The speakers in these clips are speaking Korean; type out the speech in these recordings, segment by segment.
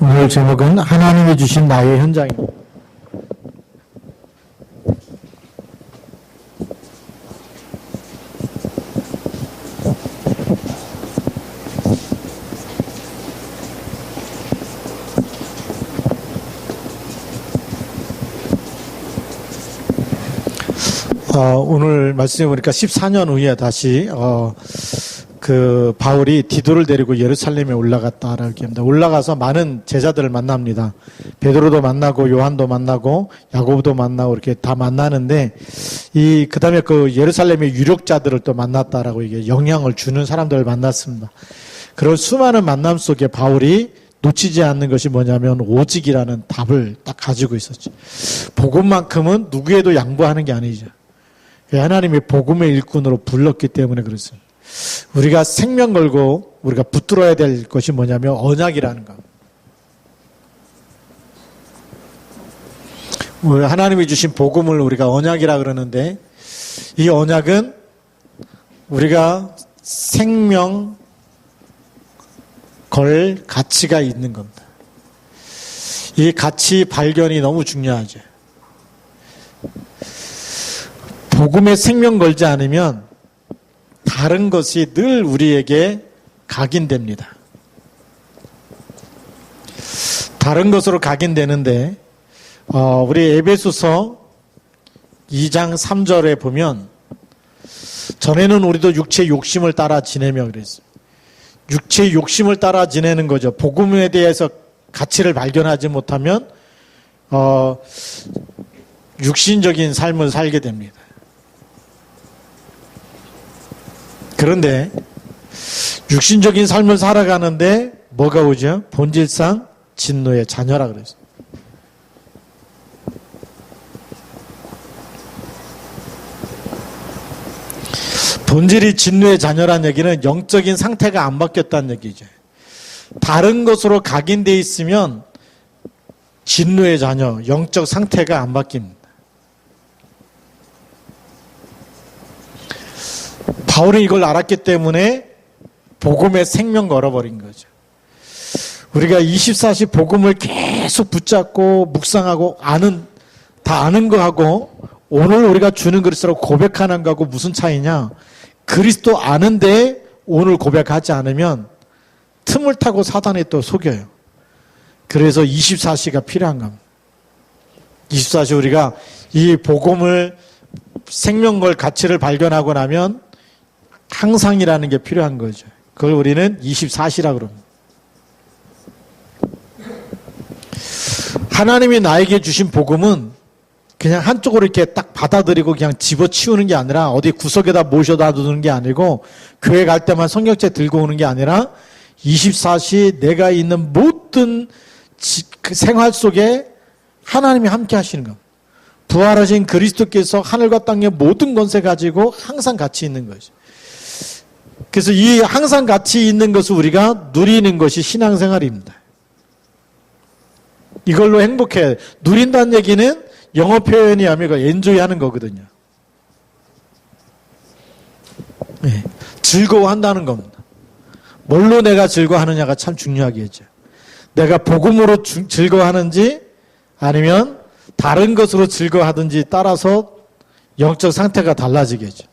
오늘 제목은 하나님이 주신 나의 현장입니다. 오늘 말씀해 보니까 14년 후에 다시 바울이 디도를 데리고 예루살렘에 올라갔다라고 얘기합니다. 올라가서 많은 제자들을 만납니다. 베드로도 만나고 요한도 만나고 야고보도 만나고 이렇게 다 만나는데 그다음에 예루살렘의 유력자들을 또 만났다라고 이게 영향을 주는 사람들을 만났습니다. 그런 수많은 만남 속에 바울이 놓치지 않는 것이 뭐냐면 오직이라는 답을 딱 가지고 있었죠. 복음만큼은 누구에도 양보하는 게 아니죠. 하나님이 복음의 일꾼으로 불렀기 때문에 그렇습니다. 우리가 생명 걸고 우리가 붙들어야 될 것이 뭐냐면 언약이라는 것. 하나님이 주신 복음을 우리가 언약이라 그러는데 이 언약은 우리가 생명 걸 가치가 있는 겁니다. 이 가치 발견이 너무 중요하죠. 복음에 생명 걸지 않으면 다른 것이 늘 우리에게 각인됩니다. 다른 것으로 각인되는데 우리 에베소서 2장 3절에 보면 전에는 우리도 육체의 욕심을 따라 지내며 그랬어요. 육체의 욕심을 따라 지내는 거죠. 복음에 대해서 가치를 발견하지 못하면 육신적인 삶을 살게 됩니다. 그런데 육신적인 삶을 살아가는데 뭐가 오죠? 본질상 진노의 자녀라 그랬어요. 본질이 진노의 자녀란 얘기는 영적인 상태가 안 바뀌었다는 얘기죠. 다른 것으로 각인되어 있으면 진노의 자녀, 영적 상태가 안 바뀝니다. 바울이 이걸 알았기 때문에 복음에 생명 걸어버린 거죠. 우리가 24시 복음을 계속 붙잡고 묵상하고 다 아는 거하고 오늘 우리가 주는 그리스도라고 고백하는 거하고 무슨 차이냐? 그리스도 아는데 오늘 고백하지 않으면 틈을 타고 사단이 또 속여요. 그래서 24시가 필요한 겁니다. 24시 우리가 이 복음을 생명걸 가치를 발견하고 나면 항상이라는 게 필요한 거죠. 그걸 우리는 24시라 그럽니다. 하나님이 나에게 주신 복음은 그냥 한쪽으로 이렇게 딱 받아들이고 그냥 집어치우는 게 아니라 어디 구석에다 모셔다 두는 게 아니고 교회 갈 때만 성경책 들고 오는 게 아니라 24시 내가 있는 모든 생활 속에 하나님이 함께 하시는 겁니다. 부활하신 그리스도께서 하늘과 땅의 모든 권세 가지고 항상 같이 있는 거죠. 그래서 이 항상 같이 있는 것을 우리가 누리는 것이 신앙생활입니다. 이걸로 행복해. 누린다는 얘기는 영어 표현이 하면 이거 엔조이 하는 거거든요. 네, 즐거워한다는 겁니다. 뭘로 내가 즐거워하느냐가 참 중요하겠죠. 내가 복음으로 즐거워하는지 아니면 다른 것으로 즐거워하든지 따라서 영적 상태가 달라지겠죠.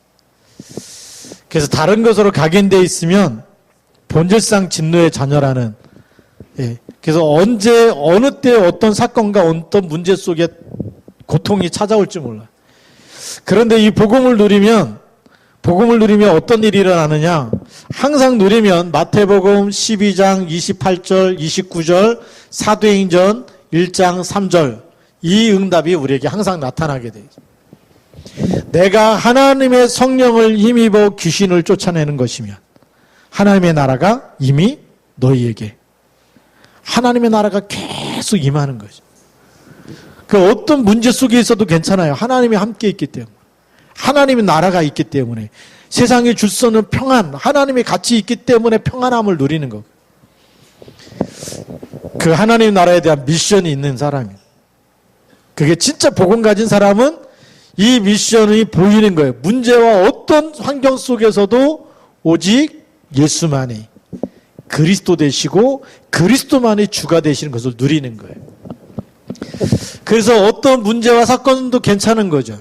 그래서 다른 것으로 각인되어 있으면 본질상 진노의 자녀라는 그래서 언제 어느 때 어떤 사건과 어떤 문제 속에 고통이 찾아올지 몰라요. 그런데 이 복음을 누리면 어떤 일이 일어나느냐? 항상 누리면 마태복음 12장 28절 29절 사도행전 1장 3절 이 응답이 우리에게 항상 나타나게 돼요. 내가 하나님의 성령을 힘입어 귀신을 쫓아내는 것이면 하나님의 나라가 이미 너희에게 하나님의 나라가 계속 임하는 거죠. 그 어떤 문제 속에 있어도 괜찮아요. 하나님이 함께 있기 때문에 하나님의 나라가 있기 때문에 세상에 줄 수 없는 평안 하나님이 같이 있기 때문에 평안함을 누리는 거. 그 하나님 나라에 대한 미션이 있는 사람이에요. 그게 진짜 복음 가진 사람은 이 미션이 보이는 거예요. 문제와 어떤 환경 속에서도 오직 예수만이 그리스도 되시고 그리스도만이 주가 되시는 것을 누리는 거예요. 그래서 어떤 문제와 사건도 괜찮은 거죠.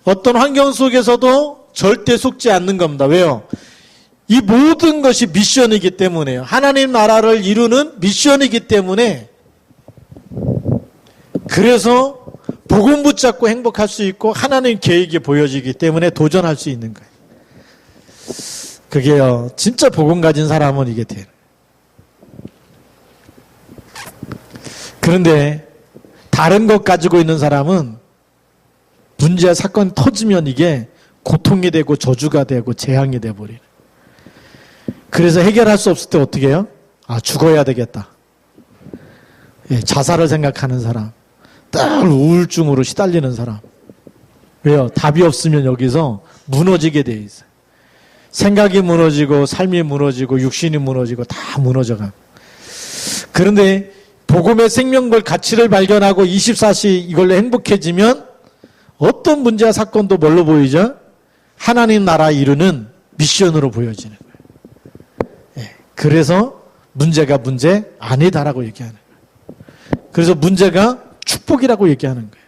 어떤 환경 속에서도 절대 속지 않는 겁니다. 왜요? 이 모든 것이 미션이기 때문에요. 하나님 나라를 이루는 미션이기 때문에, 그래서 복음 붙잡고 행복할 수 있고 하나님 계획이 보여지기 때문에 도전할 수 있는 거예요. 그게요, 진짜 복음 가진 사람은 이게 돼요. 그런데 다른 것 가지고 있는 사람은 문제와 사건이 터지면 이게 고통이 되고 저주가 되고 재앙이 돼버리는. 그래서 해결할 수 없을 때 어떻게 해요? 죽어야 되겠다. 자살을 생각하는 사람, 늘 우울증으로 시달리는 사람. 왜요? 답이 없으면 여기서 무너지게 돼 있어요. 생각이 무너지고 삶이 무너지고 육신이 무너지고 다 무너져가. 그런데 복음의 생명과 가치를 발견하고 24시 이걸로 행복해지면 어떤 문제와 사건도 뭘로 보이죠? 하나님 나라 이루는 미션으로 보여지는 거예요. 그래서 문제가 문제 아니다라고 얘기하는 거예요. 그래서 문제가 축복이라고 얘기하는 거예요.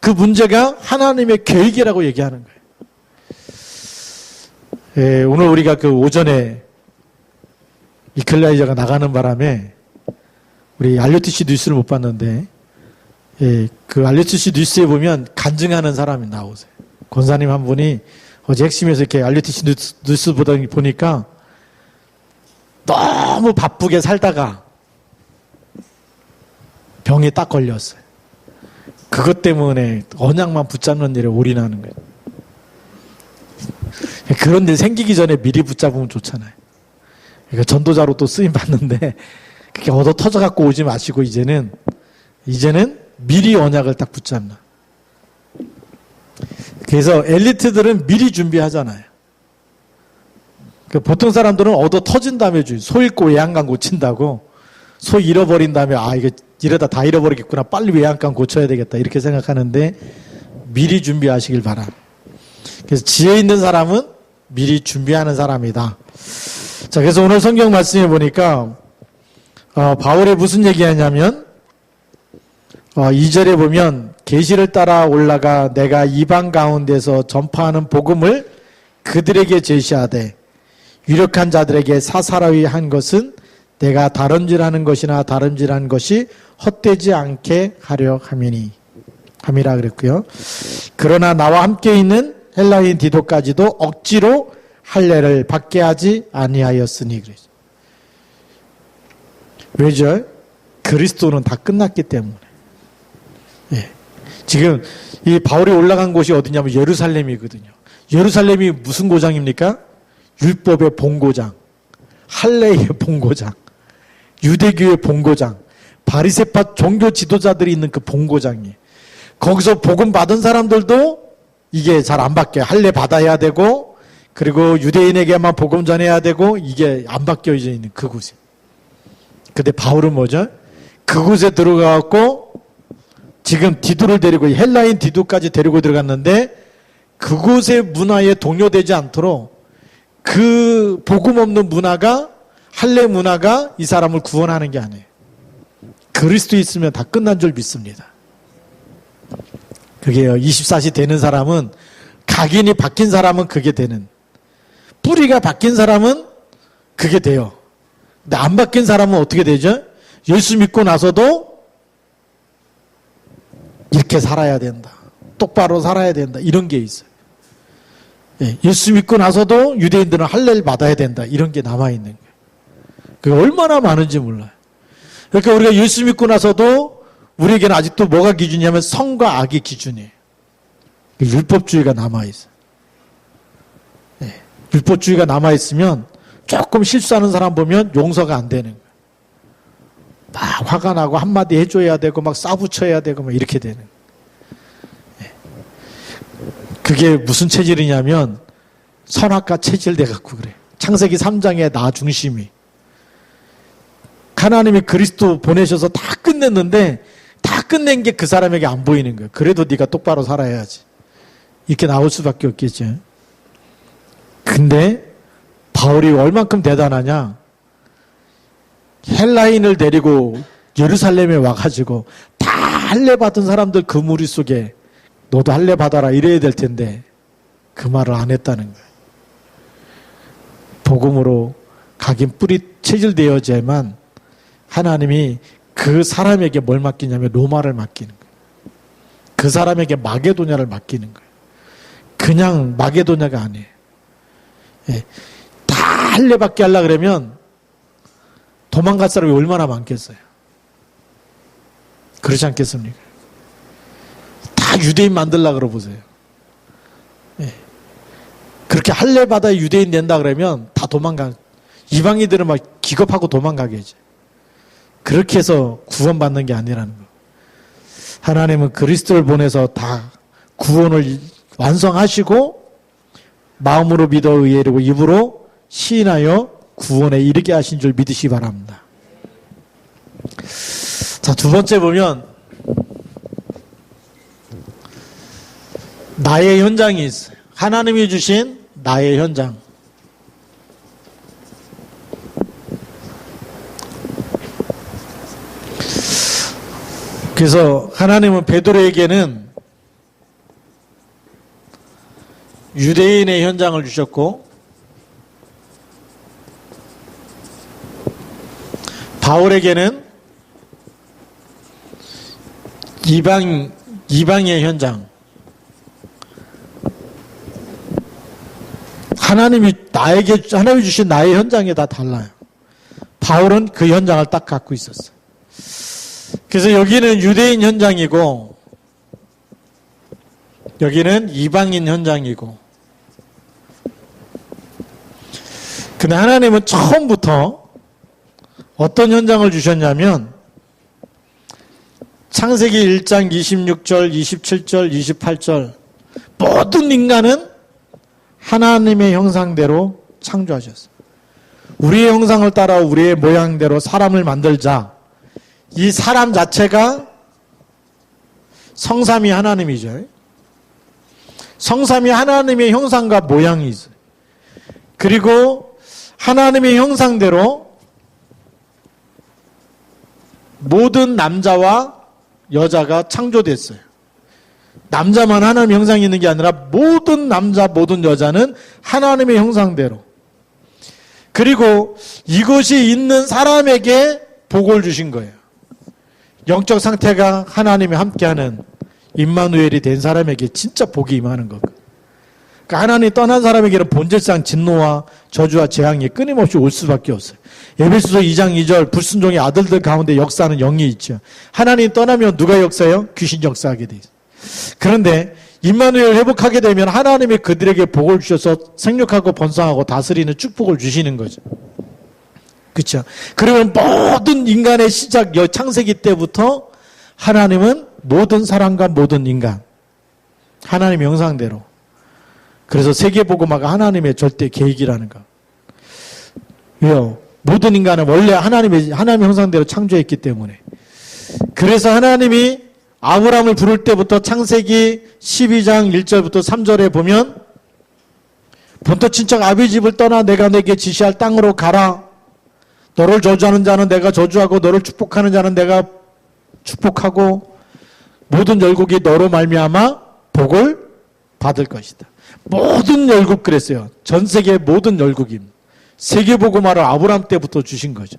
그 문제가 하나님의 계획이라고 얘기하는 거예요. 오늘 우리가 그 오전에 이클라이저가 나가는 바람에 우리 RUTC 뉴스를 못 봤는데, 그 RUTC 뉴스에 보면 간증하는 사람이 나오세요. 권사님 한 분이 어제 핵심에서 이렇게 RUTC 뉴스 보니까 너무 바쁘게 살다가 병에 딱 걸렸어요. 그것 때문에 언약만 붙잡는 일에 올인하는 거예요. 그런 일 생기기 전에 미리 붙잡으면 좋잖아요. 그러니까 전도자로 또 쓰임 받는데 그렇게 얻어 터져 갖고 오지 마시고 이제는 미리 언약을 딱 붙잡나. 그래서 엘리트들은 미리 준비하잖아요. 보통 사람들은 얻어 터진 다음에 소 잃고 외양간 고친다고, 소 잃어버린 다음에 이거 이러다 다 잃어버리겠구나, 빨리 외양간 고쳐야 되겠다 이렇게 생각하는데 미리 준비하시길 바랍니다. 그래서 지혜 있는 사람은 미리 준비하는 사람이다. 자, 그래서 오늘 성경 말씀에 보니까 바울이 무슨 얘기하냐면 2절에 보면 계시를 따라 올라가 내가 이방 가운데서 전파하는 복음을 그들에게 제시하되 유력한 자들에게 사사로이 한 것은 내가 다름질하는 것이나 다름질한 것이 헛되지 않게 하려 함이라 그랬고요. 그러나 나와 함께 있는 헬라인 디도까지도 억지로 할례를 받게 하지 아니하였으니 그랬죠. 왜죠? 그리스도는 다 끝났기 때문에. 지금 이 바울이 올라간 곳이 어디냐면 예루살렘이거든요. 예루살렘이 무슨 고장입니까? 율법의 본고장, 할례의 본고장, 유대교의 본고장, 바리새파 종교 지도자들이 있는 그 본고장이에요. 거기서 복음 받은 사람들도 이게 잘 안 바뀌어요. 할례 받아야 되고, 그리고 유대인에게만 복음 전해야 되고, 이게 안 바뀌어져 있는 그곳에. 근데 바울은 뭐죠? 그곳에 들어가갖고 지금 디도를 데리고, 헬라인 디도까지 데리고 들어갔는데 그곳의 문화에 동요되지 않도록 그 복음 없는 문화가, 할례 문화가 이 사람을 구원하는 게 아니에요. 그리스도 있으면 다 끝난 줄 믿습니다. 그게요, 24시 되는 사람은, 각인이 바뀐 사람은 그게 되는, 뿌리가 바뀐 사람은 그게 돼요. 근데 안 바뀐 사람은 어떻게 되죠? 예수 믿고 나서도 이렇게 살아야 된다, 똑바로 살아야 된다, 이런 게 있어요. 예수 믿고 나서도 유대인들은 할례를 받아야 된다, 이런 게 남아있는 거예요. 그게 얼마나 많은지 몰라요. 그러니까 우리가 예수 믿고 나서도 우리에게는 아직도 뭐가 기준이냐면 성과 악이 기준이에요. 율법주의가 남아있어요. 율법주의가 남아있으면 조금 실수하는 사람 보면 용서가 안 되는 거예요. 막 화가 나고 한마디 해줘야 되고 막 싸붙여야 되고 막 이렇게 되는 거예요. 그게 무슨 체질이냐면 선악과 체질돼 갖고 그래. 창세기 3장의 나 중심이. 하나님이 그리스도 보내셔서 다 끝냈는데 다 끝낸 게 그 사람에게 안 보이는 거예요. 그래도 네가 똑바로 살아야지. 이렇게 나올 수밖에 없겠죠. 근데 바울이 얼만큼 대단하냐? 헬라인을 데리고 예루살렘에 와가지고 다 할례 받은 사람들 그 무리 속에 너도 할례 받아라 이래야 될 텐데 그 말을 안 했다는 거예요. 복음으로 각인 뿌리 체질되어야만 하나님이 그 사람에게 뭘 맡기냐면 로마를 맡기는 거예요. 그 사람에게 마게도냐를 맡기는 거예요. 그냥 마게도냐가 아니에요. 예. 다 할례 받게 하려고 그러면 도망갈 사람이 얼마나 많겠어요. 그렇지 않겠습니까? 다 유대인 만들려고 그러보세요. 예. 그렇게 할례 받아야 유대인 된다 그러면 다 도망가. 이방인들은 막 기겁하고 도망가게 하지. 그렇게 해서 구원받는 게 아니라는 거. 하나님은 그리스도를 보내서 다 구원을 완성하시고 마음으로 믿어 의에 이르고 입으로 시인하여 구원에 이르게 하신 줄 믿으시기 바랍니다. 자, 두 번째 보면 나의 현장이 있어요. 하나님이 주신 나의 현장. 그래서 하나님은 베드로에게는 유대인의 현장을 주셨고 바울에게는 이방의 현장. 하나님이 주신 나의 현장이 다 달라요. 바울은 그 현장을 딱 갖고 있었어요. 그래서 여기는 유대인 현장이고 여기는 이방인 현장이고 근데 하나님은 처음부터 어떤 현장을 주셨냐면 창세기 1장 26절, 27절, 28절 모든 인간은 하나님의 형상대로 창조하셨어요. 우리의 형상을 따라 우리의 모양대로 사람을 만들자. 이 사람 자체가 성삼위 하나님이죠. 성삼위 하나님의 형상과 모양이 있어요. 그리고 하나님의 형상대로 모든 남자와 여자가 창조됐어요. 남자만 하나님의 형상이 있는 게 아니라 모든 남자, 모든 여자는 하나님의 형상대로. 그리고 이것이 있는 사람에게 복을 주신 거예요. 영적 상태가 하나님이 함께하는 임마누엘이 된 사람에게 진짜 복이 임하는 것. 그러니까 하나님이 떠난 사람에게는 본질상 진노와 저주와 재앙이 끊임없이 올 수밖에 없어요. 에베소서 2장 2절 불순종의 아들들 가운데 역사하는 영이 있죠. 하나님 떠나면 누가 역사해요? 귀신 역사하게 돼 있어요. 그런데 임마누엘 회복하게 되면 하나님이 그들에게 복을 주셔서 생육하고 번성하고 다스리는 축복을 주시는 거죠. 그렇죠? 그러면 모든 인간의 시작 창세기 때부터 하나님은 모든 사람과 모든 인간 하나님의 형상대로. 그래서 세계복음화가 하나님의 절대 계획이라는 거. 왜요? 모든 인간은 원래 하나님의 형상대로 창조했기 때문에. 그래서 하나님이 아브라함을 부를 때부터 창세기 12장 1절부터 3절에 보면 본토 친척 아비 집을 떠나 내가 내게 지시할 땅으로 가라. 너를 저주하는 자는 내가 저주하고 너를 축복하는 자는 내가 축복하고 모든 열국이 너로 말미암아 복을 받을 것이다. 모든 열국 그랬어요. 전 세계 모든 열국이 세계복음화를 아브라함 때부터 주신 거죠.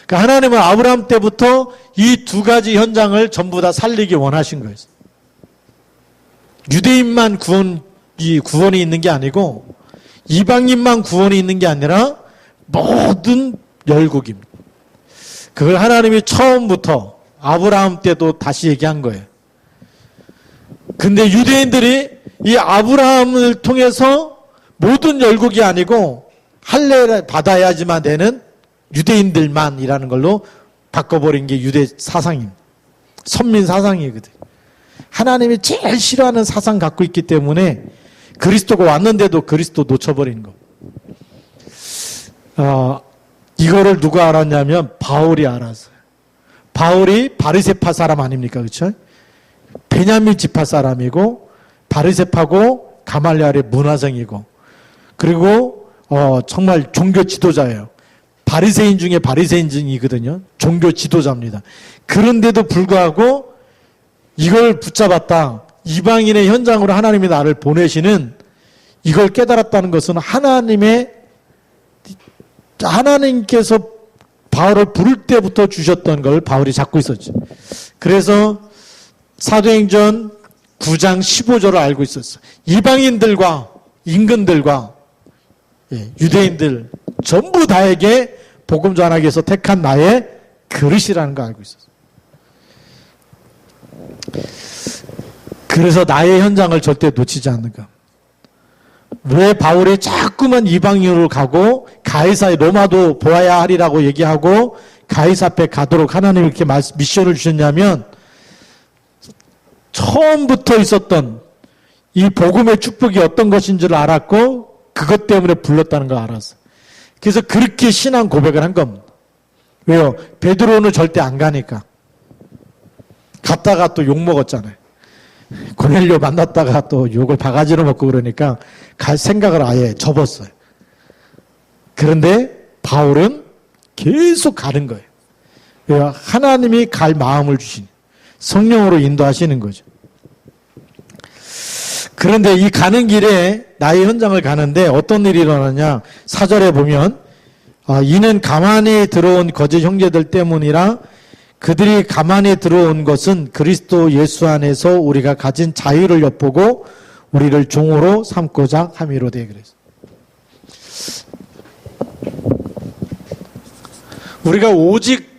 그러니까 하나님은 아브라함 때부터 이 두 가지 현장을 전부 다 살리기 원하신 거예요. 유대인만 구원이 있는 게 아니고 이방인만 구원이 있는 게 아니라 모든 열국입니다. 그걸 하나님이 처음부터 아브라함 때도 다시 얘기한 거예요. 근데 유대인들이 이 아브라함을 통해서 모든 열국이 아니고 할례를 받아야지만 되는 유대인들만이라는 걸로 바꿔버린 게 유대 사상입니다. 선민 사상이거든. 하나님이 제일 싫어하는 사상 갖고 있기 때문에 그리스도가 왔는데도 그리스도 놓쳐버리는 거. 이거를 누가 알았냐면 바울이 알았어요. 바울이 바리새파 사람 아닙니까? 그렇죠? 베냐민 지파 사람이고 바리새파고 가말리엘의 문화생이고 그리고 정말 종교 지도자예요. 바리새인 중에 바리새인이거든요. 종교 지도자입니다. 그런데도 불구하고 이걸 붙잡았다. 이방인의 현장으로 하나님이 나를 보내시는 이걸 깨달았다는 것은 하나님께서 바울을 부를 때부터 주셨던 걸 바울이 잡고 있었죠. 그래서 사도행전 9장 15절을 알고 있었어요. 이방인들과 임금들과 유대인들 전부 다에게 복음 전하기 위해서 택한 나의 그릇이라는 걸 알고 있었어요. 그래서 나의 현장을 절대 놓치지 않는 것. 왜 바울이 자꾸만 이방인으로 가고 가이사의 로마도 보아야 하리라고 얘기하고 가이사 앞에 가도록 하나님이 이렇게 미션을 주셨냐면 처음부터 있었던 이 복음의 축복이 어떤 것인 줄 알았고 그것 때문에 불렀다는 걸 알았어. 그래서 그렇게 신앙 고백을 한 겁니다. 왜요? 베드로는 절대 안 가니까. 갔다가 또 욕 먹었잖아요. 고넬료 만났다가 또 욕을 바가지로 먹고 그러니까 갈 생각을 아예 접었어요. 그런데 바울은 계속 가는 거예요. 왜요? 하나님이 갈 마음을 주시니 성령으로 인도하시는 거죠. 그런데 이 가는 길에 나의 현장을 가는데 어떤 일이 일어나냐. 4절에 보면 이는 가만히 들어온 거짓 형제들 때문이라 그들이 가만히 들어온 것은 그리스도 예수 안에서 우리가 가진 자유를 엿보고 우리를 종으로 삼고자 함이로되 그랬어요. 우리가 오직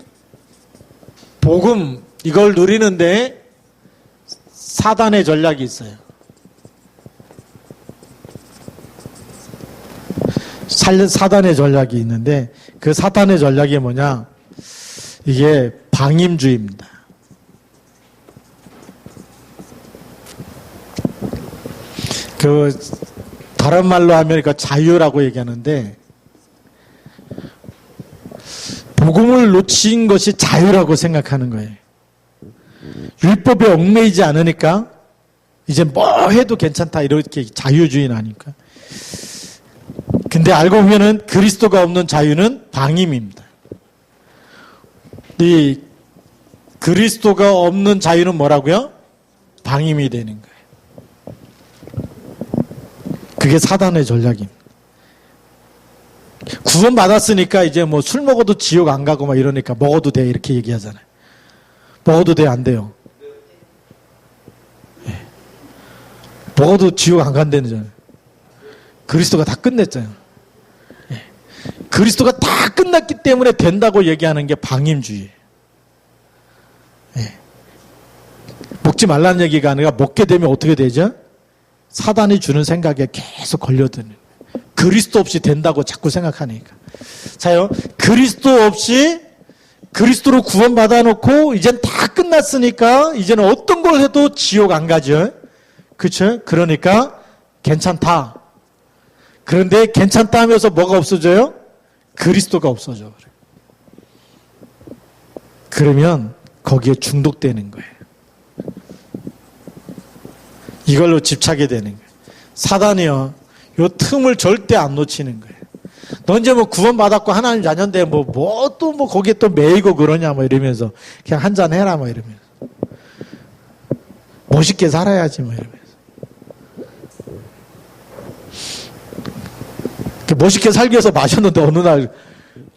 복음 이걸 누리는데 사단의 전략이 있어요. 사단의 전략이 있는데 그 사단의 전략이 뭐냐? 이게 방임주의입니다. 다른 말로 하면 자유라고 얘기하는데 복음을 놓친 것이 자유라고 생각하는 거예요. 율법에 얽매이지 않으니까 이제 뭐 해도 괜찮다 이렇게 자유주의는 아니까. 근데 알고 보면은 그리스도가 없는 자유는 방임입니다. 이 그리스도가 없는 자유는 뭐라고요? 방임이 되는 거예요. 그게 사단의 전략입니다. 구원 받았으니까 이제 뭐 술 먹어도 지옥 안 가고 막 이러니까 먹어도 돼 이렇게 얘기하잖아요. 먹어도 돼 안 돼요? 네. 먹어도 지옥 안 간다잖아요. 그리스도가 다 끝냈잖아요. 네. 그리스도가 다 끝났기 때문에 된다고 얘기하는 게 방임주의예요. 네. 먹지 말라는 얘기가 아니라 먹게 되면 어떻게 되죠? 사단이 주는 생각에 계속 걸려드는. 그리스도 없이 된다고 자꾸 생각하니까. 자요, 그리스도 없이 그리스도로 구원받아 놓고 이젠 다 끝났으니까 이제는 어떤 걸 해도 지옥 안 가죠. 그렇죠? 그러니까 괜찮다. 그런데 괜찮다 하면서 뭐가 없어져요? 그리스도가 없어져. 그러면 거기에 중독되는 거예요. 이걸로 집착이 되는 거예요. 사단이요. 요 틈을 절대 안 놓치는 거예요. 너 이제 뭐 구원받았고 하나님 자녀인데 또 거기에 또 매이고 그러냐 뭐 이러면서 그냥 한잔 해라 뭐 이러면서 멋있게 살아야지 뭐 이러면서 멋있게 살기 위해서 마셨는데 어느 날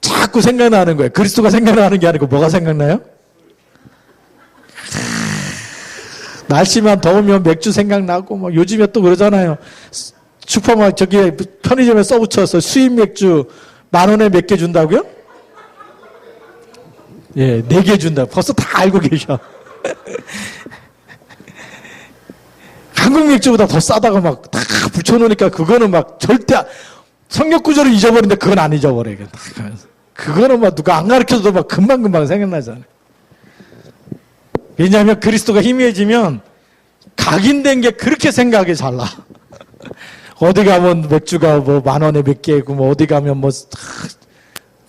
자꾸 생각나는 거예요. 그리스도가 생각나는 게 아니고 뭐가 생각나요? 날씨만 더우면 맥주 생각나고 뭐 요즘에 또 그러잖아요. 슈퍼마켓 저기 편의점에 써붙여서 수입 맥주 10,000원에 몇 개 준다고요? 예, 4개 준다. 벌써 다 알고 계셔. 한국 맥주보다 더 싸다고 막 다 붙여놓으니까 그거는 막 절대 성역 구절을 잊어버리는데 그건 안 잊어버려. 그거는 막 누가 안 가르쳐도 막 금방금방 생각나잖아요. 왜냐하면 그리스도가 희미해지면 각인된 게 그렇게 생각이 잘 나. 어디 가면 맥주가 뭐 10,000원에 몇 개고 뭐 어디 가면 뭐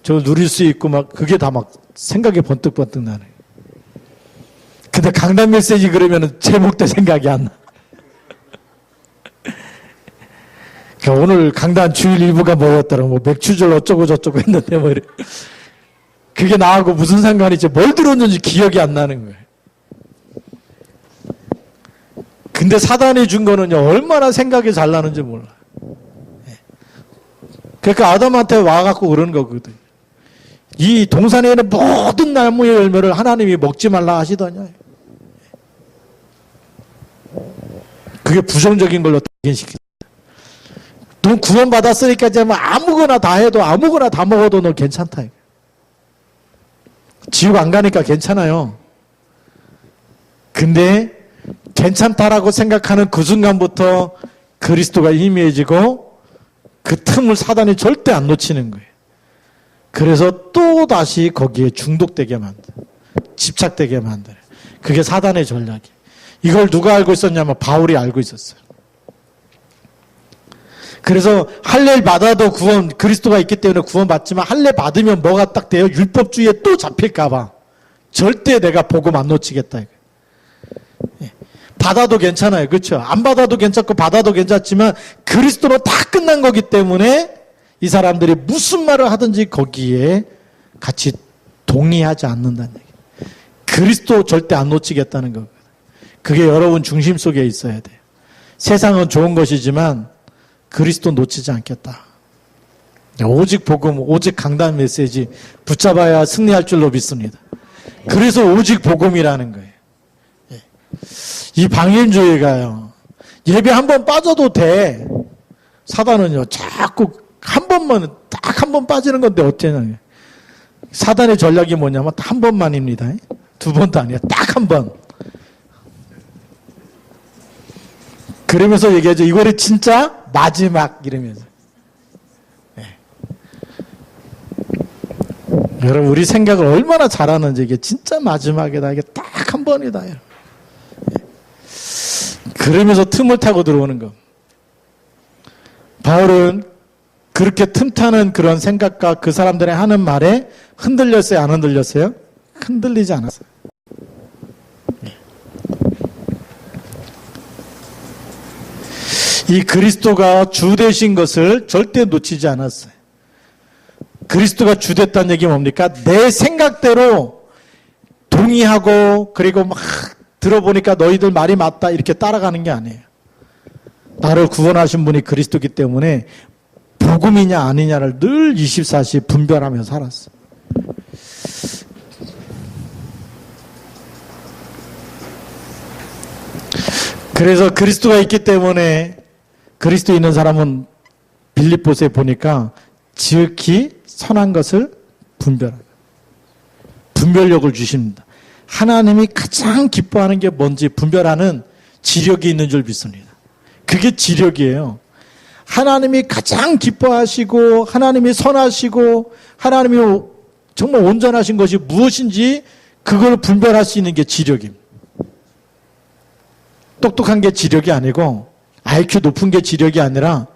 저 누릴 수 있고 막 그게 다 막 생각이 번뜩번뜩 나네. 근데 강단 메시지 그러면은 제목도 생각이 안 나. 그러니까 오늘 강단 주일 일부가 뭐였더라. 뭐 맥주절 어쩌고 저쩌고 했는데 뭐 이래. 그게 나하고 무슨 상관이지? 뭘 들었는지 기억이 안 나는 거예요. 근데 사단이 준 거는요, 얼마나 생각이 잘 나는지 몰라. 그러니까 아담한테 와갖고 그러는 거거든. 이 동산에 있는 모든 나무의 열매를 하나님이 먹지 말라 하시더냐. 그게 부정적인 걸로 발견시켰다. 넌 구원받았으니까 이제 뭐 아무거나 다 해도 아무거나 다 먹어도 너 괜찮다. 지옥 안 가니까 괜찮아요. 근데 괜찮다라고 생각하는 그 순간부터 그리스도가 희미해지고 그 틈을 사단이 절대 안 놓치는 거예요. 그래서 또 다시 거기에 중독되게 만들어. 집착되게 만들어. 그게 사단의 전략이에요. 이걸 누가 알고 있었냐면 바울이 알고 있었어요. 그래서 할례 받아도 구원, 그리스도가 있기 때문에 구원 받지만 할례 받으면 뭐가 딱 돼요? 율법주의에 또 잡힐까봐. 절대 내가 복음 안 놓치겠다. 받아도 괜찮아요. 그렇죠? 안 받아도 괜찮고 받아도 괜찮지만 그리스도로 다 끝난 거기 때문에 이 사람들이 무슨 말을 하든지 거기에 같이 동의하지 않는다는 얘기예요. 그리스도 절대 안 놓치겠다는 거거든요. 그게 여러분 중심 속에 있어야 돼요. 세상은 좋은 것이지만 그리스도 놓치지 않겠다. 오직 복음, 오직 강단 메시지 붙잡아야 승리할 줄로 믿습니다. 그래서 오직 복음이라는 거예요. 이 방임주의가요. 예배 한 번 빠져도 돼. 사단은요. 자꾸 한 번만 딱 한 번 빠지는 건데 어쩌냐. 사단의 전략이 뭐냐면 한 번만입니다. 두 번도 아니야. 딱 한 번. 그러면서 얘기하죠. 이거를 진짜 마지막 이러면서. 네. 여러분 우리 생각을 얼마나 잘하는지 이게 진짜 마지막이다. 이게 딱 한 번이다. 네. 그러면서 틈을 타고 들어오는 거. 바울은 그렇게 틈타는 그런 생각과 그 사람들의 하는 말에 흔들렸어요? 안 흔들렸어요? 흔들리지 않았어요. 이 그리스도가 주 되신 것을 절대 놓치지 않았어요. 그리스도가 주 됐다는 얘기 뭡니까? 내 생각대로 동의하고 그리고 막 들어보니까 너희들 말이 맞다 이렇게 따라가는 게 아니에요. 나를 구원하신 분이 그리스도이기 때문에 복음이냐 아니냐를 늘 24시 분별하며 살았어. 그래서 그리스도가 있기 때문에 그리스도 있는 사람은 빌립보서에 보니까 지극히 선한 것을 분별하는 분별력을 주십니다. 하나님이 가장 기뻐하는 게 뭔지 분별하는 지력이 있는 줄 믿습니다. 그게 지력이에요. 하나님이 가장 기뻐하시고 하나님이 선하시고 하나님이 정말 온전하신 것이 무엇인지 그걸 분별할 수 있는 게 지력입니다. 똑똑한 게 지력이 아니고 IQ 높은 게 지력이 아니라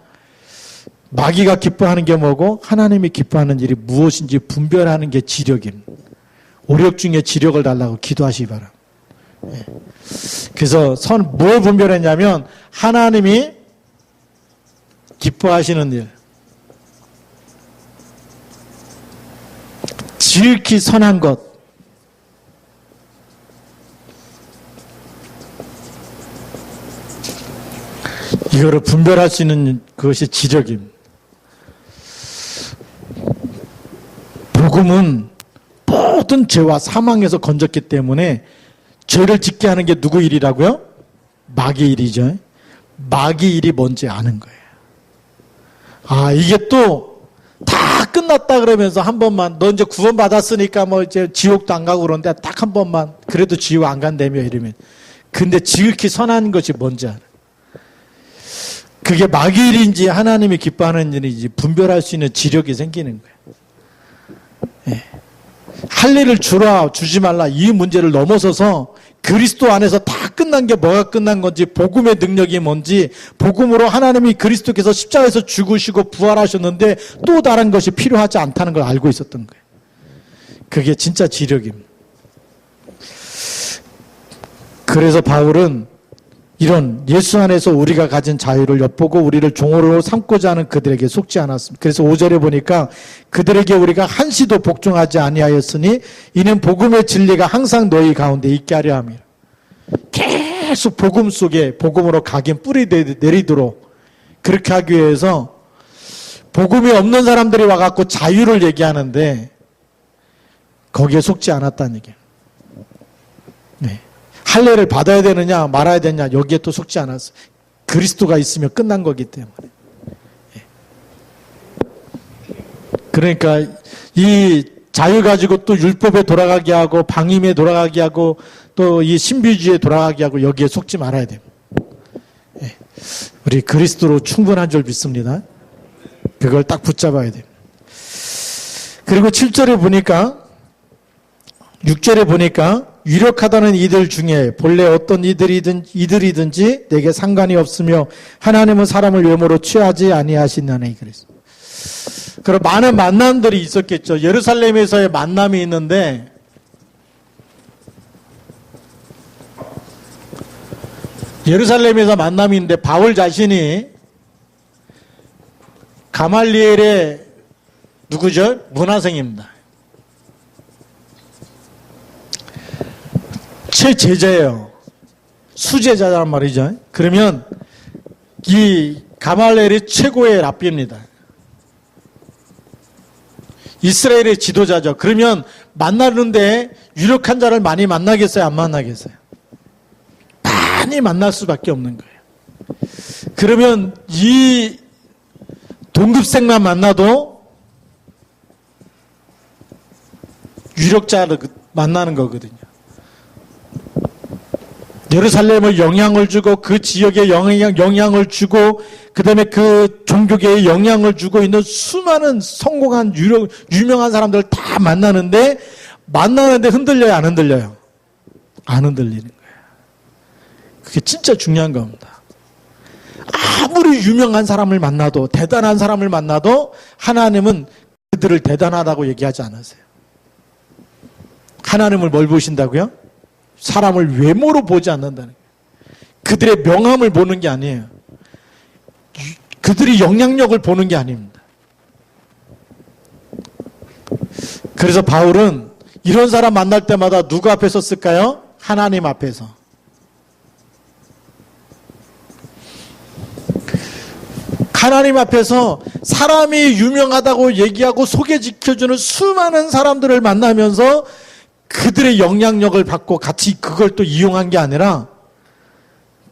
마귀가 기뻐하는 게 뭐고 하나님이 기뻐하는 일이 무엇인지 분별하는 게 지력입니다. 오력 중에 지력을 달라고 기도하시기 바랍니다. 그래서 뭘 분별했냐면 하나님이 기뻐하시는 일, 지극히 선한 것, 이거를 분별할 수 있는 그것이 지력입니다. 복음은 모든 죄와 사망에서 건졌기 때문에 죄를 짓게 하는 게 누구 일이라고요? 마귀 일이죠. 마귀 일이 뭔지 아는 거예요. 아, 이게 또 다 끝났다 그러면서 한 번만 너 이제 구원 받았으니까 뭐 이제 지옥도 안 가고 그러는데 딱 한 번만 그래도 지옥 안 간다며 이러면 근데 지극히 선한 것이 뭔지 알아. 그게 마귀 일인지 하나님이 기뻐하는 일인지 분별할 수 있는 지력이 생기는 거예요. 예. 할례를 주라 주지 말라 이 문제를 넘어서서 그리스도 안에서 다 끝난 게 뭐가 끝난 건지 복음의 능력이 뭔지 복음으로 하나님이 그리스도께서 십자가에서 죽으시고 부활하셨는데 또 다른 것이 필요하지 않다는 걸 알고 있었던 거예요. 그게 진짜 지력입니다. 그래서 바울은 이런 예수 안에서 우리가 가진 자유를 엿보고 우리를 종으로 삼고자 하는 그들에게 속지 않았습니다. 그래서 5절에 보니까 그들에게 우리가 한시도 복종하지 아니하였으니 이는 복음의 진리가 항상 너희 가운데 있게 하려 함이라. 계속 복음 속에 복음으로 각인 뿌리 내리도록 그렇게 하기 위해서 복음이 없는 사람들이 와갖고 자유를 얘기하는데 거기에 속지 않았다는 얘기예요. 네. 할례를 받아야 되느냐 말아야 되느냐 여기에 또 속지 않았어요. 그리스도가 있으면 끝난 거기 때문에. 네. 그러니까 이 자유 가지고 또 율법에 돌아가게 하고 방임에 돌아가게 하고 또 이 신비주의에 돌아가게 하고 여기에 속지 말아야 됩니다. 네. 우리 그리스도로 충분한 줄 믿습니다. 그걸 딱 붙잡아야 됩니다. 그리고 7절에 보니까 6절에 보니까 유력하다는 이들 중에 본래 어떤 이들이든지 내게 상관이 없으며 하나님은 사람을 외모로 취하지 아니하시나니 그랬어요. 그럼 많은 만남들이 있었겠죠. 예루살렘에서의 만남이 있는데 예루살렘에서 만남이 있는데 바울 자신이 가말리엘의 누구죠? 문화생입니다. 최제자예요. 수제자란 말이죠. 그러면 이 가말리엘이 최고의 랍비입니다. 이스라엘의 지도자죠. 그러면 만나는데 유력한 자를 많이 만나겠어요? 안 만나겠어요? 많이 만날 수밖에 없는 거예요. 그러면 이 동급생만 만나도 유력자를 만나는 거거든요. 예루살렘을 영향을 주고 그 지역에 영향을 주고 그 다음에 그 종교계에 영향을 주고 있는 수많은 성공한 유명한 사람들을 다 만나는데 흔들려요? 안 흔들려요? 안 흔들리는 거예요. 그게 진짜 중요한 겁니다. 아무리 유명한 사람을 만나도 대단한 사람을 만나도 하나님은 그들을 대단하다고 얘기하지 않으세요. 하나님을 뭘 보신다고요? 사람을 외모로 보지 않는다는 거예요. 그들의 명함을 보는 게 아니에요. 그들이 영향력을 보는 게 아닙니다. 그래서 바울은 이런 사람 만날 때마다 누구 앞에 섰을까요? 하나님 앞에서. 하나님 앞에서 사람이 유명하다고 얘기하고 소개시켜주는 수많은 사람들을 만나면서 그들의 영향력을 받고 같이 그걸 또 이용한 게 아니라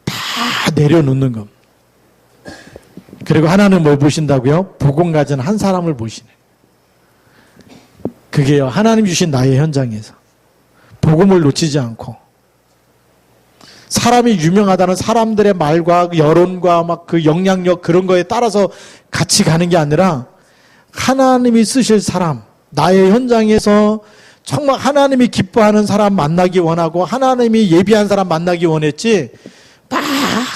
다 내려놓는 겁니다. 그리고 하나는 뭘 보신다고요? 복음 가진 한 사람을 보시네. 그게요, 하나님 주신 나의 현장에서 복음을 놓치지 않고 사람이 유명하다는 사람들의 말과 여론과 막 그 영향력 그런 거에 따라서 같이 가는 게 아니라 하나님이 쓰실 사람, 나의 현장에서 정말 하나님이 기뻐하는 사람 만나기 원하고 하나님이 예비한 사람 만나기 원했지 막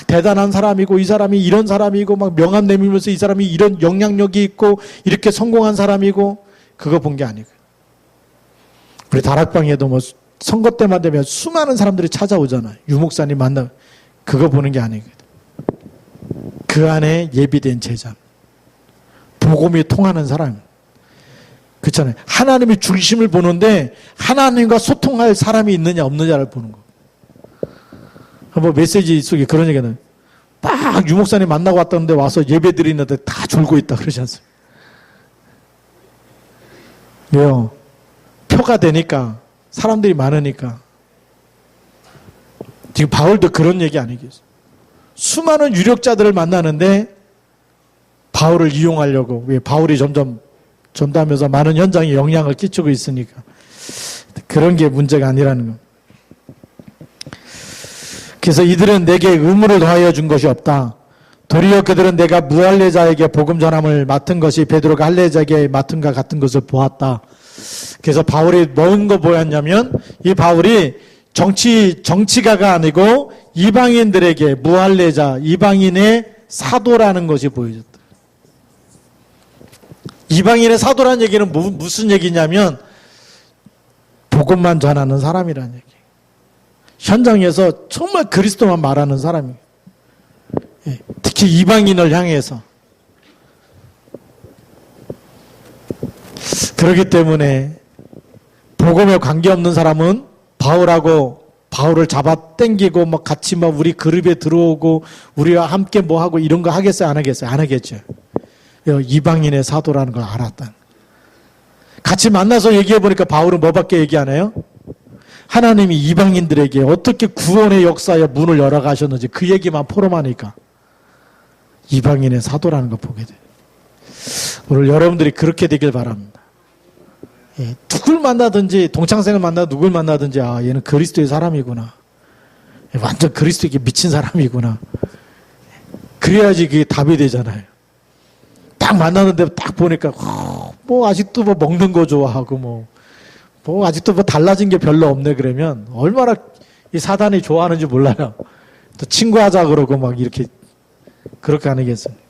대단한 사람이고 이 사람이 이런 사람이고 막 명함 내밀면서 이 사람이 이런 영향력이 있고 이렇게 성공한 사람이고 그거 본 게 아니고 우리 다락방에도 뭐 선거 때만 되면 수많은 사람들이 찾아오잖아요. 유목사님 만나 그거 보는 게 아니거든. 그 안에 예비된 제자 복음이 통하는 사람 그렇잖아요. 하나님이 중심을 보는데 하나님과 소통할 사람이 있느냐 없느냐를 보는 거. 뭐 메시지 속에 그런 얘기는 딱 유목사님 만나고 왔다는데 와서 예배 드리는데 다 졸고 있다 그러지 않습니까? 왜요? 표가 되니까 사람들이 많으니까. 지금 바울도 그런 얘기 아니겠어요? 수많은 유력자들을 만나는데 바울을 이용하려고 왜 바울이 점점 전도하면서 많은 현장에 영향을 끼치고 있으니까 그런 게 문제가 아니라는 거. 그래서 이들은 내게 의무를 더하여 준 것이 없다. 도리어 그들은 내가 무할례자에게 복음 전함을 맡은 것이 베드로가 할례자에게 맡은과 같은 것을 보았다. 그래서 바울이 뭔 거 보였냐면 이 바울이 정치가가 아니고 이방인들에게 무할례자, 이방인의 사도라는 것이 보여졌다. 이방인의 사도라는 얘기는 무슨 얘기냐면 복음만 전하는 사람이라는 얘기. 현장에서 정말 그리스도만 말하는 사람이에요. 예, 특히 이방인을 향해서. 그렇기 때문에 복음에 관계없는 사람은 바울을 잡아 당기고 막 같이 막 우리 그룹에 들어오고 우리와 함께 뭐 하고 이런 거 하겠어요? 안 하겠어요? 안 하겠죠. 이방인의 사도라는 걸 알았다. 같이 만나서 얘기해 보니까 바울은 뭐밖에 얘기 안 해요? 하나님이 이방인들에게 어떻게 구원의 역사에 문을 열어 가셨는지 그 얘기만 포럼하니까 이방인의 사도라는 걸 보게 돼요. 오늘 여러분들이 그렇게 되길 바랍니다. 예, 누굴 만나든지 동창생을 만나 누굴 만나든지 아 얘는 그리스도의 사람이구나. 완전 그리스도에게 미친 사람이구나. 그래야지 그게 답이 되잖아요. 딱 만나는데 딱 보니까 뭐 아직도 뭐 먹는 거 좋아하고 뭐 아직도 뭐 달라진 게 별로 없네 그러면 얼마나 이 사단이 좋아하는지 몰라요. 또 친구하자 그러고 막 이렇게 그렇게 아니겠습니까?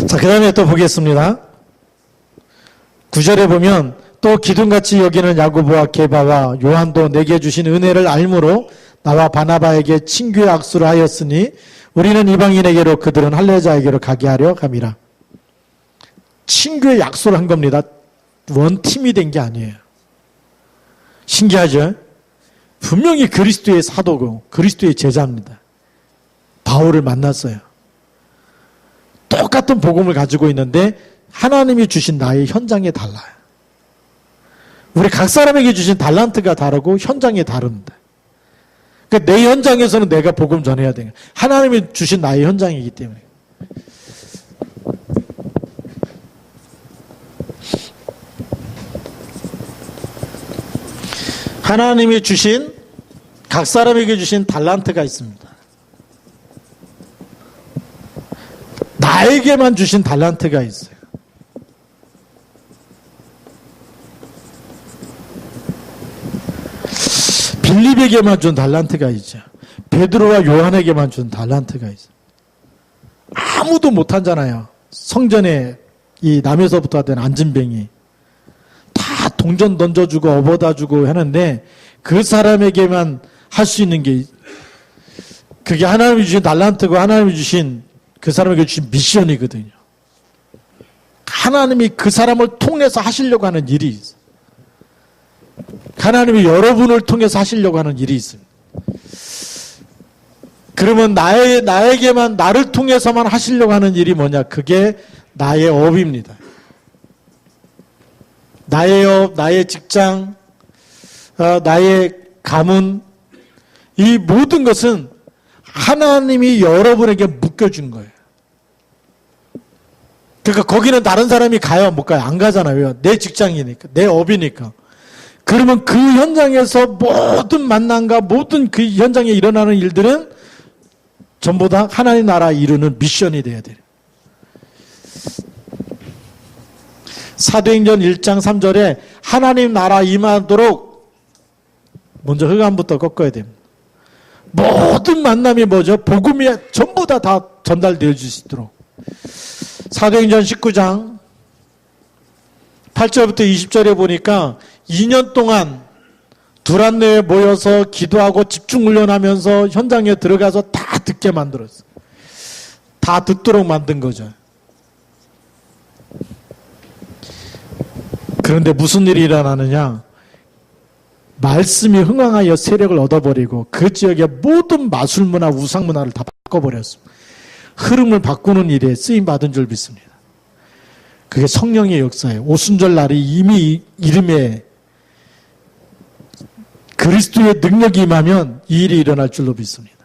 자, 그 다음에 또 보겠습니다. 9절에 보면 또 기둥같이 여기는 야고보와 게바와 요한도 내게 주신 은혜를 알므로 나와 바나바에게 친교의 악수를 하였으니 우리는 이방인에게로 그들은 할례자에게로 가게 하려 함이라. 친교의 약속을 한 겁니다. 원팀이 된 게 아니에요. 신기하죠? 분명히 그리스도의 사도고 그리스도의 제자입니다. 바울을 만났어요. 똑같은 복음을 가지고 있는데 하나님이 주신 나의 현장이 달라요. 우리 각 사람에게 주신 달란트가 다르고 현장이 다릅니다. 그러니까 내 현장에서는 내가 복음 전해야 돼요. 하나님이 주신 나의 현장이기 때문에. 하나님이 주신 각 사람에게 주신 달란트가 있습니다. 나에게만 주신 달란트가 있어요. 빌립에게만 준 달란트가 있죠. 베드로와 요한에게만 준 달란트가 있어요. 아무도 못하잖아요. 성전에 이 남에서부터 하던 안진뱅이 다 동전 던져주고 업어다주고 하는데 그 사람에게만 할 수 있는 게 그게 하나님이 주신 달란트고 하나님이 주신 그 사람에게 주신 미션이거든요. 하나님이 그 사람을 통해서 하시려고 하는 일이 있어요. 하나님이 여러분을 통해서 하시려고 하는 일이 있습니다. 그러면 나에게만 나를 통해서만 하시려고 하는 일이 뭐냐? 그게 나의 업입니다. 나의 업, 나의 직장, 나의 가문, 이 모든 것은 하나님이 여러분에게 묶여준 거예요. 그러니까 거기는 다른 사람이 가요? 못 가요? 안 가잖아요. 내 직장이니까, 내 업이니까. 그러면 그 현장에서 모든 만남과 모든 그 현장에 일어나는 일들은 전부 다 하나님 나라 이루는 미션이 돼야 돼요. 사도행전 1장 3절에 하나님 나라 임하도록 먼저 흑암부터 꺾어야 됩니다. 모든 만남이 뭐죠? 복음이 전부 다 전달되어 줄 수 있도록. 사도행전 19장 8절부터 20절에 보니까 2년 동안 두란노에 모여서 기도하고 집중훈련하면서 현장에 들어가서 다 듣게 만들었어요. 다 듣도록 만든 거죠. 그런데 무슨 일이 일어나느냐? 말씀이 흥황하여 세력을 얻어버리고 그 지역의 모든 마술문화, 우상문화를 다 바꿔버렸습니다. 흐름을 바꾸는 일에 쓰임받은 줄 믿습니다. 그게 성령의 역사예요. 오순절 날이 이미 이름에 그리스도의 능력이 임하면 이 일이 일어날 줄로 믿습니다.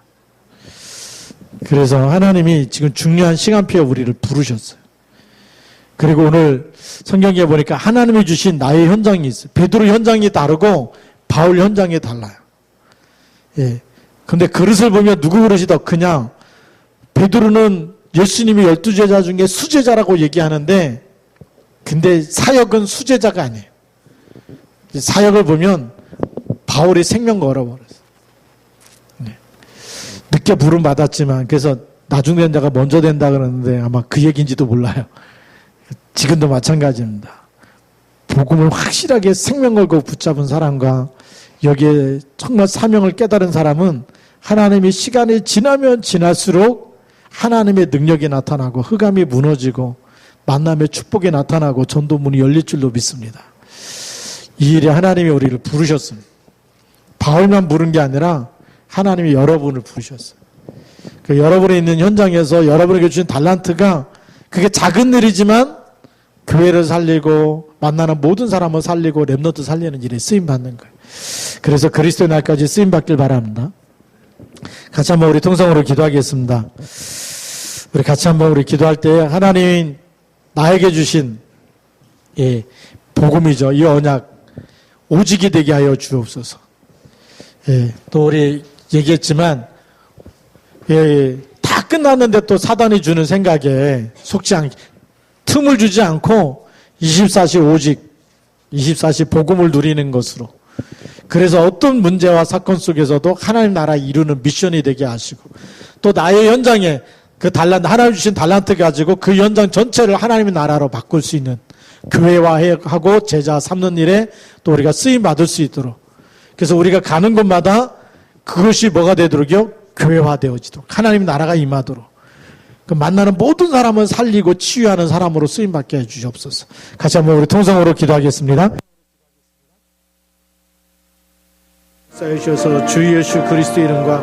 그래서 하나님이 지금 중요한 시간표에 우리를 부르셨어요. 그리고 오늘 성경에 보니까 하나님이 주신 나의 현장이 있어요. 베드로 현장이 다르고 바울 현장이 달라요. 예. 근데 그릇을 보면 누구 그릇이 더 크냐? 베드로는 예수님이 12제자 중에 수제자라고 얘기하는데 근데 사역은 수제자가 아니에요. 사역을 보면 바울이 생명 걸어버렸어요. 네. 늦게 부름 받았지만 그래서 나중 된 자가 먼저 된다 그러는데 아마 그 얘기인지도 몰라요. 지금도 마찬가지입니다. 복음을 확실하게 생명 걸고 붙잡은 사람과 여기에 정말 사명을 깨달은 사람은 하나님이 시간이 지나면 지날수록 하나님의 능력이 나타나고 흑암이 무너지고 만남의 축복이 나타나고 전도문이 열릴 줄로 믿습니다. 이 일에 하나님이 우리를 부르셨습니다. 바울만 부른 게 아니라 하나님이 여러분을 부르셨어요. 그 여러분이 있는 현장에서 여러분에게 주신 달란트가 그게 작은 일이지만 교회를 살리고 만나는 모든 사람을 살리고 렘넌트 살리는 일에 쓰임받는 거예요. 그래서 그리스도의 날까지 쓰임받길 바랍니다. 같이 한번 우리 통성으로 기도하겠습니다. 우리 같이 한번 우리 기도할 때 하나님 나에게 주신 복음이죠. 이 언약 오직이 되게 하여 주옵소서. 또 우리 얘기했지만 다 끝났는데 또 사단이 주는 생각에 속지 않게 틈을 주지 않고 24시 오직 24시 복음을 누리는 것으로 그래서 어떤 문제와 사건 속에서도 하나님 나라 이루는 미션이 되게 하시고 또 나의 현장에 그 달란트 하나님 주신 달란트 가지고 그 현장 전체를 하나님의 나라로 바꿀 수 있는 교회화하고 제자 삼는 일에 또 우리가 쓰임 받을 수 있도록 그래서 우리가 가는 곳마다 그것이 뭐가 되도록요? 교회화되어지도록 하나님 나라가 임하도록 그 만나는 모든 사람을 살리고 치유하는 사람으로 쓰임받게 해주시옵소서. 같이 한번 우리 통성으로 기도하겠습니다. 쌓여주셔서 주 예수 그리스도 이름과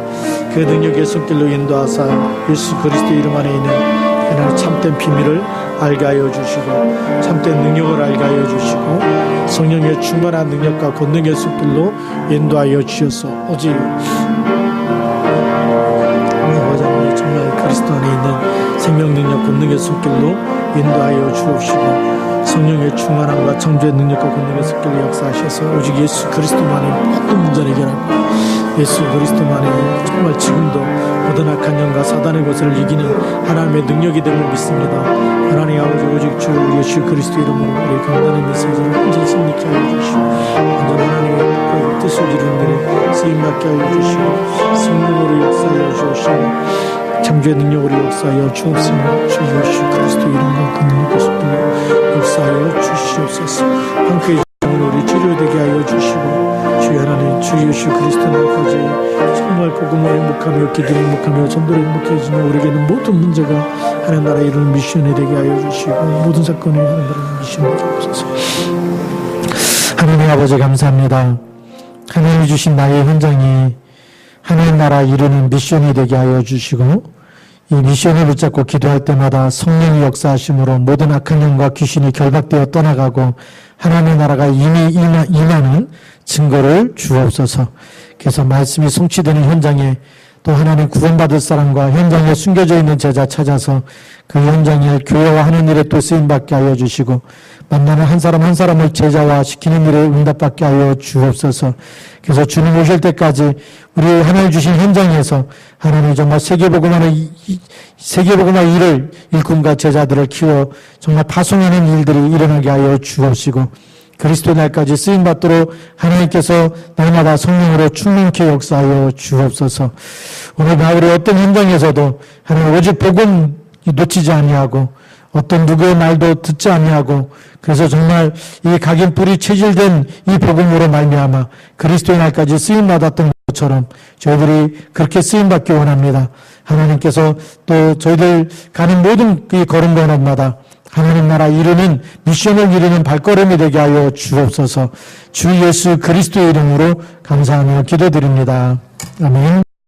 그 능력의 손길로 인도하사 예수 그리스도 이름 안에 있는 하나님의 참된 비밀을 알게 하여 주시고 참된 능력을 알게 하여 주시고 성령의 충만한 능력과 권능의 손길로 인도하여 주셔서 오직 정말 그리스도 안에 있는 생명 능력 권능의 손길로 인도하여 주옵시고 성령의 충만함과 창조의 능력과 권능의 손길로 역사하셔서 오직 예수 그리스도만이 모든 문제를 해결하고 예수 그리스도만이 정말 지금도 모든 악한 영과 사단의 것을 이기는 하나님의 능력이 됨을 믿습니다. 하나님 아버지 오직 주 예수 그리스도 이름으로 우리 강단의 메시지를 완전히 승리케 하여 주시고 완전 하나님의 뜻을 이루는 일에 쓰임받게 하여 주시고 성령으로 역사하여 주시고 창조의 능력으로 역사하여 주옵시며 주 예수 그리스도 이름과 그 능력의 손길로 역사하여 주시옵소서. 함께 우리 치료되게 하여 주시고 주 하나님 주 예수 그리스도 날까지 정말 복음으로 행복하며 기도로 행복하며 전도로 행복해지며 우리에게는 모든 문제가 하나님 나라 이루는 미션이 되게 하여 주시고 모든 사건이 하나님 나라 미션이 되게 하옵소서. 하나님 아버지 감사합니다. 하나님이 주신 나의 현장이 하나님 나라 이루는 미션이 되게 하여 주시고 이 미션을 붙잡고 기도할 때마다 성령의 역사하심으로 모든 악한 영과 귀신이 결박되어 떠나가고 하나님의 나라가 이미 임하는 증거를 주옵소서. 그래서 말씀이 성취되는 현장에 또 하나님 구원받을 사람과 현장에 숨겨져 있는 제자 찾아서 그 현장에 교회화하는 일에 또 쓰임받게 하여 주시고 만나는 한 사람 한 사람을 제자화시키는 일에 응답받게 하여 주옵소서. 그래서 주님 오실 때까지 우리 하나님 주신 현장에서 하나님 정말 세계복음화의 일을 일꾼과 제자들을 키워 정말 파송하는 일들이 일어나게 하여 주옵시고 그리스도 날까지 쓰임받도록 하나님께서 날마다 성령으로 충만케 역사하여 주옵소서. 오늘 바울의 어떤 현장에서도 하나님 오직 복음 놓치지 아니하고 어떤 누구의 말도 듣지 아니하고 그래서 정말 이 각인 뿌리 체질된 이 복음으로 말미암아 그리스도의 날까지 쓰임받았던 것처럼 저희들이 그렇게 쓰임받기 원합니다. 하나님께서 또 저희들 가는 모든 이 걸음걸음마다 하나님 나라 이루는 미션을 이루는 발걸음이 되게 하여 주옵소서. 주 예수 그리스도의 이름으로 감사하며 기도드립니다. 아멘.